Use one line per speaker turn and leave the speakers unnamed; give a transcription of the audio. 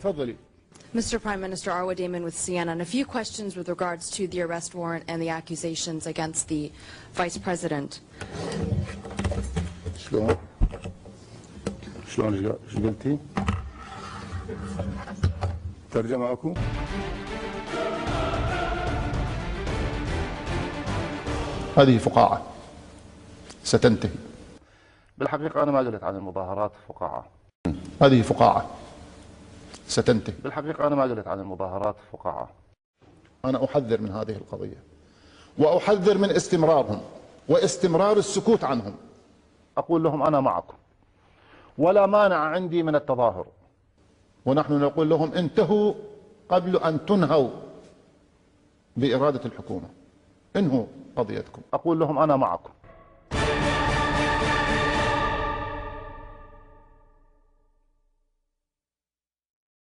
تفضلي.
Mr. Prime Minister, Arwa Damon with CNN. A few questions with regards to the arrest warrant and the accusations against the Vice President.
شلون ايش قلتي؟ ترجمة اكو؟ هذه فقاعة ستنتهي.
بالحقيقة أنا ما قلت عن المظاهرات فقاعة.
هذه فقاعة ستنتهي.
بالحقيقة أنا ما قلت عن المظاهرات فقاعة.
أنا أحذر من هذه القضية وأحذر من استمرارهم واستمرار السكوت عنهم.
أقول لهم أنا معكم ولا مانع عندي من التظاهر،
ونحن نقول لهم انتهوا قبل أن تنهوا بإرادة الحكومة. انهوا قضيتكم.
أقول لهم أنا معكم.